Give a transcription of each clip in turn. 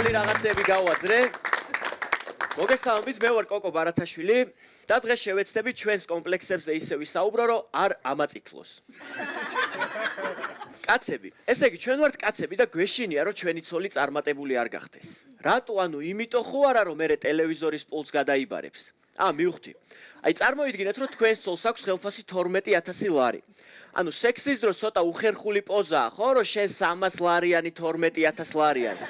მაღალი რაღაცები გავაძრე. მოგესალმებით, მე ვარ კოკო ბარათაშვილი და დღეს შევეცდები ჩვენს კომპლექსებზე ისე ვისაუბრო, რომ არ ამაწითლოს. კაცები, ესე იგი ჩვენ ვართ კაცები და გვეშინია, რომ ჩვენი ცოლი წარმატებული არ გახდეს. რატო? ანუ იმიტომ ხო არა, რომ მე ტელევიზორის პულს გადაიბარებს. მივხვდი. აი წარმოიდგინეთ, რომ თქვენს ცოლს აქვს ხელფასი 12000 ლარი. ანუ სექსის დროს ცოტა უხერხული პოზაა, ხო, რომ შენ 300 ლარიანი 12000 ლარი არის.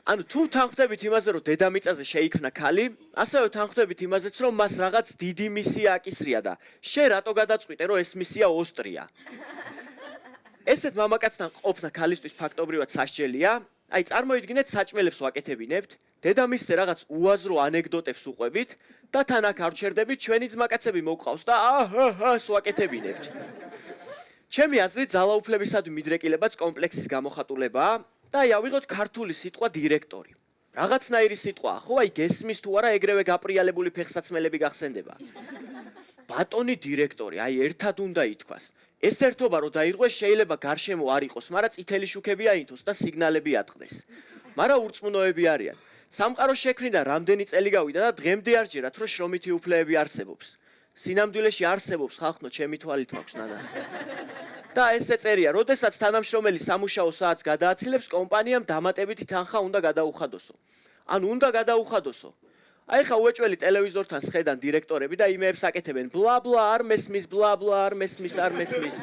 ანუ თუ თანხმდებით იმაზე, რომ დედამიწაზე შეიქმნა ქალი, ასევე თანხმდებით იმაზეც, რომ მას რაღაც დიდი მისია აკისრია და შენ რატო გადაწყვიტე, რომ ეს მისია ოსტრია? ესეთ მამაკაცთან ყოფნა ქალისთვის ფაქტობრივად სასჯელია. აი წარმოიდგინეთ, საჭმელებს ვაკეთებინებთ, დედამისზე რაღაც უაზრო ანეკდოტებს უყვებით და თან აქ არ ვჩერდებით, ჩვენი ძმაკაცები მოგყავს და აჰა ვაკეთებინებთ. ჩემი აზრით, ძალაუფლებისადმი მიდრეკილებაც კომპლექსის გამოხატულებაა და აი ავიღოთ ქართული სიტყვა დირექტორი. რაღაცნაირი სიტყვაა, ხო, აი გესმის თუ არა ეგრევე გაპრიალებული ფეხსაცმელები გახსენდება. ბატონი დირექტორი, აი ერთად უნდა ითქვას. ეს ერთობა რო დაირღვეს, შეიძლება გარშემო არ იყოს, მაგრამ წითელი შუქები აინთოს და სიგნალები ატყდეს. მაგრამ ურწმუნოები არიან. სამყაროს შექმნიდან რამდენი წელი გავიდა და დღემდე არ ჯერათ, რომ შრომითი უფლებები არსებობს. სინამდვილეში არსებობს, ხალხო, ჩემი თვალით მაქვს ნანახი. და ესე წერია, როდესაც თანამშრომელი სამუშაო საათს გადააცილებს, კომპანიამ დამატებითი თანხა უნდა გადაუხადოსო. ანუ უნდა გადაუხადოსო. აი ხა უეჭველი ტელევიზორთან სხედან დირექტორები და იმეებს აკეთებენ ბლა ბლა არ მესმის ბლა ბლა არ მესმის არ მესმის.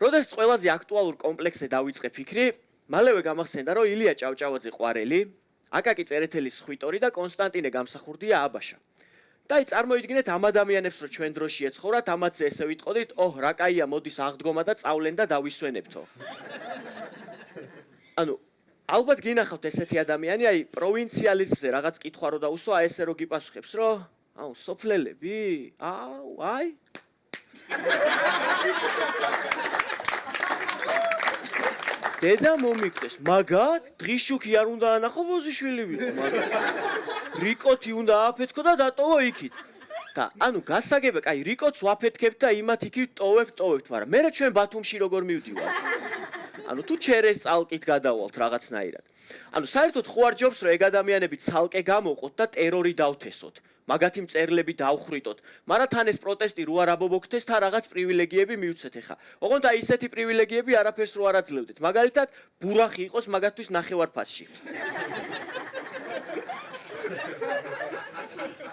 როდესაც ყველაზე აქტუალურ კომპლექსზე დავიწყე ფიქრი, მალევე გამახსენდა, რომ ილია ჭავჭავაძე ყვარელი, აკაკი წერეთელის ხვიტორი და კონსტანტინე გამსახურდია აბაშა. და აი წარმოიდგინეთ ამ ადამიანებს, რომ ჩვენ დროში ეცხოვრათ, ამათზე ესე ვიტყოდით, რა კაია, მოდის აღდგომა და წავლენ და დავისვენებთო. ანუ ალბათ გინახავთ ესეთი ადამიანი, აი პროვინციალიზმზე რაღაც კითხვა რო დაუსვა, ესე რო გიპასუხებს, რომ სოფლელები? აი. დედა მომიკვდეს, მაგათ დღიშუქი არ უნდა ანახო ბოზიშვილი ვიყო, მაგათ. რიკოთი უნდა ააფეთქო და დატოვო იქით. და ანუ გასაგებია, აი რიკოთს ვაფეთქებთ და იმათ იქით ტოვებთ, მაგრამ მე ჩვენ ბათუმში როგორ მივდივარ? ანუ თუ ჩერეს წალკით გადავალთ რაღაცნაირად. ანუ საერთოდ ხო არ ჯობს, რომ ეგ ადამიანები ცალკე გამოყოთ და ტერორი დავთესოთ. მაგათი მწერლები დავხრიტოთ. მაგრამ თან ეს პროტესტი რო არ აბობოქთეს, თან რაღაც პრივილეგიები მივცეთ ახლა. ოღონდ აი ისეთი პრივილეგიები არაფერს რო არ აძლევდეთ. მაგალითად, ბურახი იყოს მაგათთვის ნახევარფასში.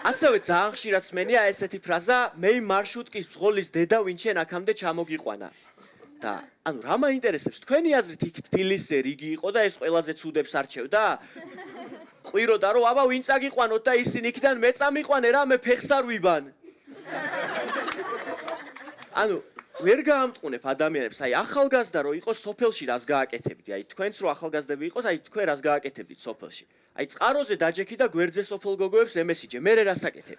ასევე ძალიან ხშირად სმენია ესეთი ფრაზა, მე მარშრუტკის ძღოლის დედა ვინ შენ აქამდე ჩამოგიყვანა. და ანუ რა მაინტერესებს, თქვენი აზრით იქ თბილისზე რიგი იყო და ეს ყველაზე ცუდებს არჩევდა? ყვიროდა რომ აბა ვინ წაგიყვანოთ და ისინი იქიდან მე წამიყვანე რა, მე ფეხს არ ვიბან. ანუ ვერ გაამტყუნებ ადამიანებს, აი ახალგაზრდა რო იყოს სოფელში რას გააკეთებდი, აი თქვენც რო ახალგაზრდები იყოთ, აი თქვენ რას გააკეთებდით სოფელში. აი წყაროზე დაჯექი და გვერდზე სოფელ გოგოებს ემესიჯე, მე რას აკეთებ.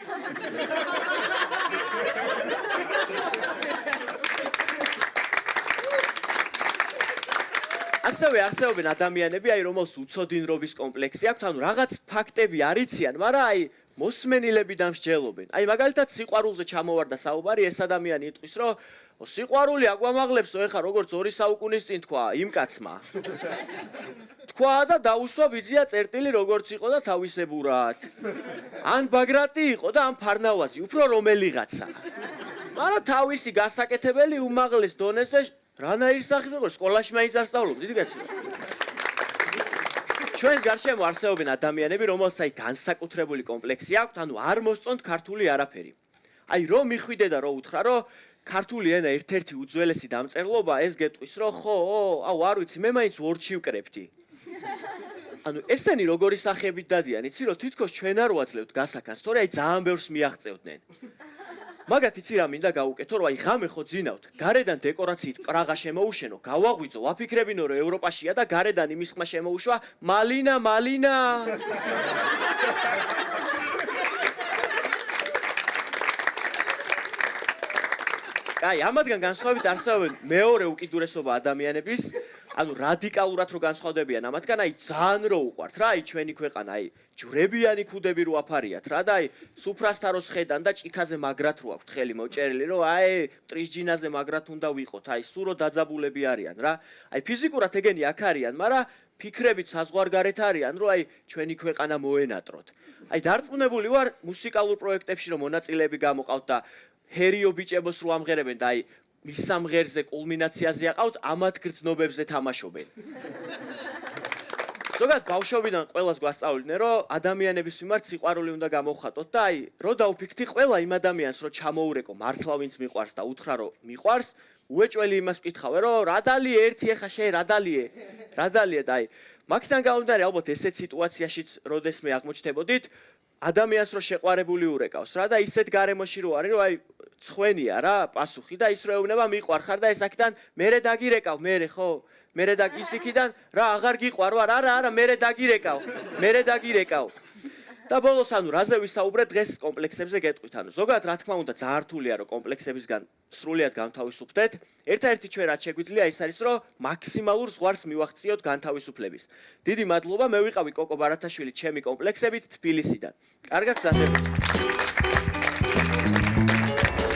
ასევე არსებობენ ადამიანები, აი რომელს უცოდინრობის კომპლექსი აქვს, ანუ რაღაც ფაქტები არ იციან, მაგრამ აი მოსმენილები დამსჯელობენ. აი მაგალითად სიყვარულზე ჩამოვარდა საუბარი, ეს ადამიანი იტყვის, რომ სიყვარული აგვამაღლებსო, ეხა როგორც 2 საუკუნის წინ თქვა იმ კაცმა. თქვა და დაუსვა ბიძია წერტილი როგორც იყო და თავისებურად. ან ბაგრატი იყო და ან ფარნავაზი, უფრო რომელიღაცა. მაგრამ თავისი გასაკეთებელი უმაღლეს დონეზე რანაირ სახით იყო, სკოლაში მაინც არ სწავლობდით, კაცო. ჩვენს გარშემო არსებობენ ადამიანები, რომელსაც აი განსაკუთრებული კომპლექსი აქვთ, ანუ არ მოსწონთ ქართული არაფერი. აი რომ მიხვიდე და რო უთხრა, რომ ქართული ენა ერთ-ერთი უძველესი დამწერლობა, ეს გეტყვის, რომ ხო, არ ვიცი, მე მაინც ვორდში ვკრებდი. ანუ ესენი როგორი სახეებით დადიან, იცი რომ თითქოს ჩვენ არ ვაძლევთ გასაქანს, თორე აი ძალიან ბევრს მიაღწევდნენ. მაგათ იცი რა მინდა გავუკეთო, რომ აი ღამე ხო ძინავთ, გარედან დეკორაციით პრაღა შემოუშენო, გავაღვიძო, ვაფიქრებინო, რომ ევროპაშია და გარედან იმის ხმა შემოუშვა, მალინა. აი, ამათგან განსხვავებით არსებობენ მეორე უკიდურესობა ადამიანების, ანუ რადიკალურად რო განსხვავდებიან ამათგან, აი ძალიან რო უყვართ რა, აი ჩვენი ქვეყანა, აი ჯვრებიანი ქუდები რო აფარიათ რა და აი სუფრასთან რო შედან და ჭიქაზე მაგრად რო აქვთ ხელი მოჭერილი, რომ აი ტრისჯინაზე მაგრად უნდა ვიყოთ, აი სულ რო დაძაბულები არიან რა. აი ფიზიკურად ეგენი აქ არიან, მაგრამ ფიქრებით საზღვარგარეთ არიან, რომ აი ჩვენი ქვეყანა მოენატროთ. აი დარწმუნებული ვარ მუსიკალურ პროექტებში რომ მონაწილეები გამოყავთ და ჰერიო ბიჭებოს რო ამღერებენ და აი მის სამღერზე კულმინაციაზე აყავთ, ამათ გრძნობებზე თამაშობენ. ზოგადად ბავშვობიდან ყველას გვასწავლიდნენ, რომ ადამიანების მიმართ სიყვარული უნდა გამოვხატოთ და აი, რო დაუფიქრდი ყველა იმ ადამიანს, რომ ჩამოურეკო მართლა ვინც მიყვარს და უთხრა, რომ მიყვარს, უეჭველი იმას ვკითხავე, რომ რა დალიე ერთი ეხა შე რა დალიე? რა დალიე და აი, მაგიდან გამომდინარე, ალბათ ესეთ სიტუაციაშიც როდესმე აღმოჩნდებოდით, ადამიანს რო შეყვარებული ურეკავს რა და ისეთ გარემოში რო არის, რომ აი ცხვენია რა პასუხი და ის რო ეუბნება მიყვარხარ და ეს აქედან მერე დაგირეკავ, მერე ხო? მერე და ისიქიდან რა აღარ გიყვარ ვარ, არა, მერე დაგირეკავ. და ბოლოს ანუ რაზე ვისაუბრე დღეს კომპლექსებზე გეტყვით. ანუ ზოგადად რა თქმა უნდა ძალიან რთულია რომ კომპლექსებისგან სრულიად განთავისუფლდეთ. ერთ-ერთი ჩვენ რაც შეგვიძლია ის არის რომ მაქსიმალურ ზღვარს მივახციოთ განთავისუფლების. დიდი მადლობა, მე ვიყავი კოკო ბარათაშვილი ჩემი კომპლექსებით თბილისიდან. კარგად გზადებით.